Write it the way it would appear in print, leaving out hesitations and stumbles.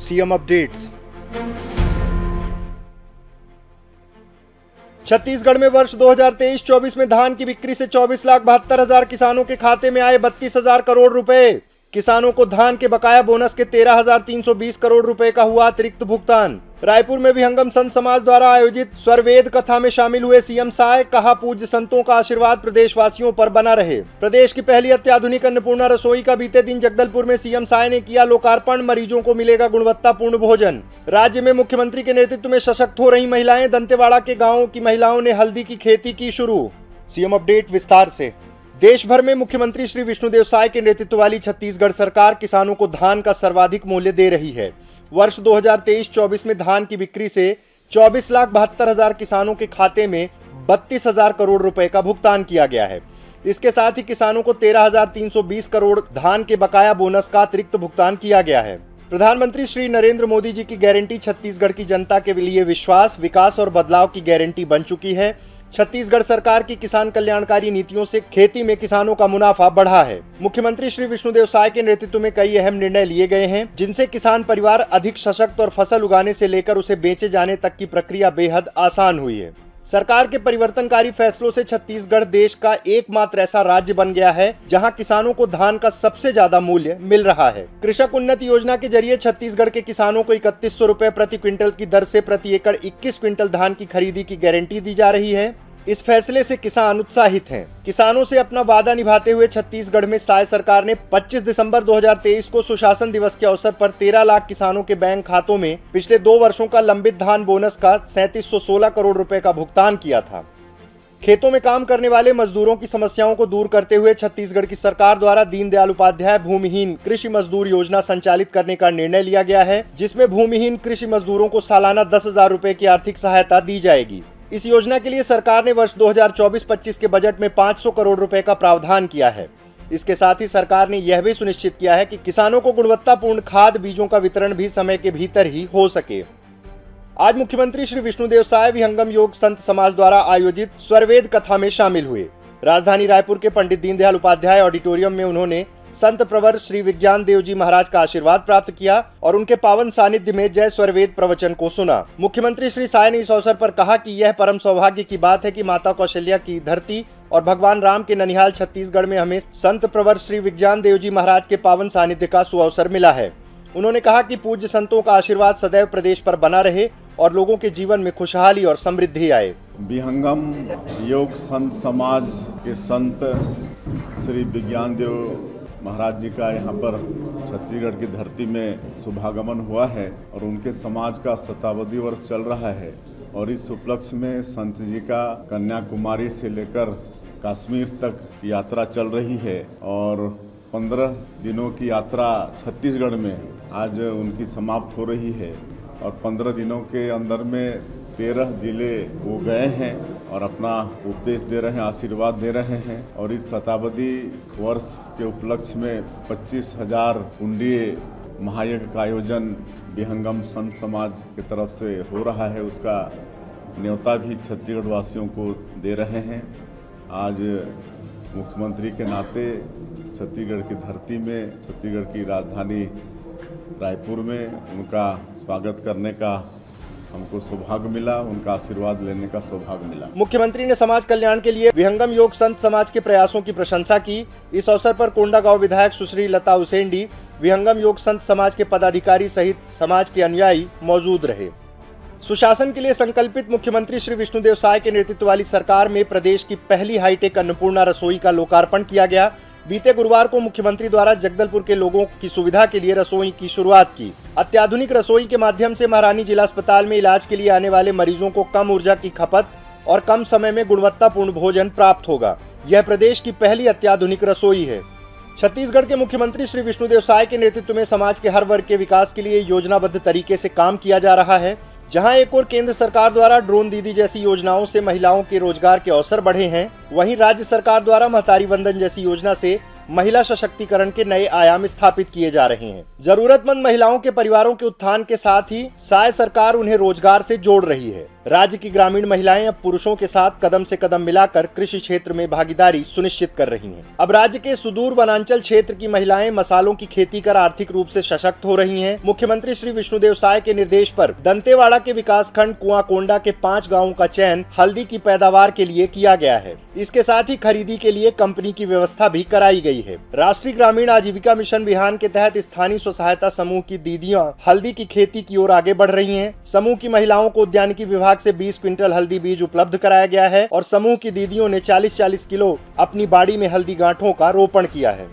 CM updates. Chhattisgarh में वर्ष 2023-24 में धान की बिक्री से 24,72,000 किसानों के खाते में आए 32,000 करोड़ रुपए। किसानों को धान के बकाया बोनस के 13,320 करोड़ रुपए का हुआ अतिरिक्त भुगतान। रायपुर में विहंगम संत समाज द्वारा आयोजित स्वरवेद कथा में शामिल हुए सीएम साय, कहा पूज्य संतों का आशीर्वाद प्रदेशवासियों पर बना रहे। प्रदेश की पहली अत्याधुनिक अन्नपूर्णा रसोई का बीते दिन जगदलपुर में सीएम साय ने किया लोकार्पण। मरीजों को मिलेगा गुणवत्तापूर्ण भोजन। राज्य में मुख्यमंत्री के नेतृत्व में सशक्त हो रही महिलाएं। दंतेवाड़ा के गाँवों की महिलाओं ने हल्दी की खेती की शुरू। सीएम अपडेट विस्तार से। देश भर में मुख्यमंत्री श्री विष्णुदेव साय के नेतृत्व वाली छत्तीसगढ़ सरकार किसानों को धान का सर्वाधिक मूल्य दे रही है। वर्ष 2023-24 में धान की बिक्री से 24,72,000 किसानों के खाते में 32,000 करोड़ रुपए का भुगतान किया गया है। इसके साथ ही किसानों को 13,320 करोड़ धान के बकाया बोनस का अतिरिक्त भुगतान किया गया है। प्रधानमंत्री श्री नरेंद्र मोदी जी की गारंटी छत्तीसगढ़ की जनता के लिए विश्वास, विकास और बदलाव की गारंटी बन चुकी है। छत्तीसगढ़ सरकार की किसान कल्याणकारी नीतियों से खेती में किसानों का मुनाफा बढ़ा है। मुख्यमंत्री श्री विष्णुदेव साय के नेतृत्व में कई अहम निर्णय लिए गए हैं, जिनसे किसान परिवार अधिक सशक्त और फसल उगाने से लेकर उसे बेचे जाने तक की प्रक्रिया बेहद आसान हुई है। सरकार के परिवर्तनकारी फैसलों से छत्तीसगढ़ देश का एकमात्र ऐसा राज्य बन गया है जहां किसानों को धान का सबसे ज्यादा मूल्य मिल रहा है। कृषक उन्नति योजना के जरिए छत्तीसगढ़ के किसानों को 3100 रुपए प्रति क्विंटल की दर से प्रति एकड़ 21 क्विंटल धान की खरीदी की गारंटी दी जा रही है। इस फैसले से किसान उत्साहित हैं। किसानों से अपना वादा निभाते हुए छत्तीसगढ़ में साय सरकार ने 25 दिसंबर 2023 को सुशासन दिवस के अवसर पर 13 लाख किसानों के बैंक खातों में पिछले 2 वर्षों का लंबित धान बोनस का 3716 करोड़ रुपए का भुगतान किया था। खेतों में काम करने वाले मजदूरों की समस्याओं को दूर करते हुए छत्तीसगढ़ की सरकार द्वारा दीनदयाल उपाध्याय भूमिहीन कृषि मजदूर योजना संचालित करने का निर्णय लिया गया है, जिसमें भूमिहीन कृषि मजदूरों को सालाना 10,000 रुपए की आर्थिक सहायता दी जाएगी। इस योजना के लिए सरकार ने वर्ष 2024-25 के बजट में 500 करोड़ रुपए का प्रावधान किया है। इसके साथ ही सरकार ने यह भी सुनिश्चित किया है कि किसानों को गुणवत्तापूर्ण खाद बीजों का वितरण भी समय के भीतर ही हो सके। आज मुख्यमंत्री श्री विष्णुदेव साय विहंगम योग संत समाज द्वारा आयोजित स्वरवेद कथा में शामिल हुए। राजधानी रायपुर के पंडित दीनदयाल उपाध्याय ऑडिटोरियम में उन्होंने संत प्रवर श्री विज्ञान देव जी महाराज का आशीर्वाद प्राप्त किया और उनके पावन सानिध्य में जय स्वरवेद प्रवचन को सुना। मुख्यमंत्री श्री साय ने इस अवसर पर कहा कि यह परम सौभाग्य की बात है कि माता कौशल्या की धरती और भगवान राम के ननिहाल छत्तीसगढ़ में हमें संत प्रवर श्री विज्ञान देव जी महाराज के पावन सानिध्य का सुअवसर मिला है। उन्होंने कहा कि पूज्य संतों का आशीर्वाद सदैव प्रदेश पर बना रहे और लोगों के जीवन में खुशहाली और समृद्धि आए। विहंगम योग संत समाज के संत श्री विज्ञान देव महाराज जी का यहाँ पर छत्तीसगढ़ की धरती में शुभागमन हुआ है और उनके समाज का शताब्दी वर्ष चल रहा है और इस उपलक्ष्य में संत जी का कन्याकुमारी से लेकर कश्मीर तक यात्रा चल रही है और 15 दिनों की यात्रा छत्तीसगढ़ में आज उनकी समाप्त हो रही है और 15 दिनों के अंदर में 13 जिले वो गए हैं और अपना उपदेश दे रहे हैं, आशीर्वाद दे रहे हैं और इस शताब्दी वर्ष के उपलक्ष्य में 25,000 कुंडीय महायज्ञ का आयोजन विहंगम संत समाज की तरफ से हो रहा है। उसका न्योता भी छत्तीसगढ़ वासियों को दे रहे हैं। आज मुख्यमंत्री के नाते छत्तीसगढ़ की धरती में, छत्तीसगढ़ की राजधानी रायपुर में उनका स्वागत करने का हमको सौभाग्य मिला, उनका आशीर्वाद लेने का सौभाग्य मिला। मुख्यमंत्री ने समाज कल्याण के लिए विहंगम योग संत समाज के प्रयासों की प्रशंसा की। इस अवसर पर कोंडागांव विधायक सुश्री लता उसेंडी, विहंगम योग संत समाज के पदाधिकारी सहित समाज के अनुयायी मौजूद रहे। सुशासन के लिए संकल्पित मुख्यमंत्री श्री विष्णुदेव साय के नेतृत्व वाली सरकार में प्रदेश की पहली हाईटेक अन्नपूर्णा रसोई का लोकार्पण किया गया। बीते गुरुवार को मुख्यमंत्री द्वारा जगदलपुर के लोगों की सुविधा के लिए रसोई की शुरुआत की। अत्याधुनिक रसोई के माध्यम से महारानी जिला अस्पताल में इलाज के लिए आने वाले मरीजों को कम ऊर्जा की खपत और कम समय में गुणवत्तापूर्ण भोजन प्राप्त होगा। यह प्रदेश की पहली अत्याधुनिक रसोई है। छत्तीसगढ़ के मुख्यमंत्री श्री विष्णुदेव साय के नेतृत्व में समाज के हर वर्ग के विकास के लिए योजनाबद्ध तरीके से काम किया जा रहा है। जहां एक और केंद्र सरकार द्वारा ड्रोन दीदी जैसी योजनाओं से महिलाओं के रोजगार के अवसर बढ़े हैं, वहीं राज्य सरकार द्वारा महतारी वंदन जैसी योजना से महिला सशक्तिकरण के नए आयाम स्थापित किए जा रहे हैं। जरूरतमंद महिलाओं के परिवारों के उत्थान के साथ ही साय सरकार उन्हें रोजगार से जोड़ रही है। राज्य की ग्रामीण महिलाएं अब पुरुषों के साथ कदम से कदम मिलाकर कृषि क्षेत्र में भागीदारी सुनिश्चित कर रही हैं। अब राज्य के सुदूर वनांचल क्षेत्र की महिलाएं मसालों की खेती कर आर्थिक रूप से सशक्त हो रही हैं। मुख्यमंत्री श्री विष्णुदेव साय के निर्देश पर दंतेवाड़ा के विकासखंड कुआंकोंडा के 5 गाँवों का चयन हल्दी की पैदावार के लिए किया गया है। इसके साथ ही खरीदी के लिए कंपनी की व्यवस्था भी कराई गई है। राष्ट्रीय ग्रामीण आजीविका मिशन बिहान के तहत स्थानीय स्व सहायता समूह की दीदियां हल्दी की खेती की ओर आगे बढ़ रही हैं। समूह की महिलाओं को उद्यानिकी विभाग से 20 क्विंटल हल्दी बीज उपलब्ध कराया गया है और समूह की दीदियों ने 40-40 किलो अपनी बाड़ी में हल्दी गांठों का रोपण किया है।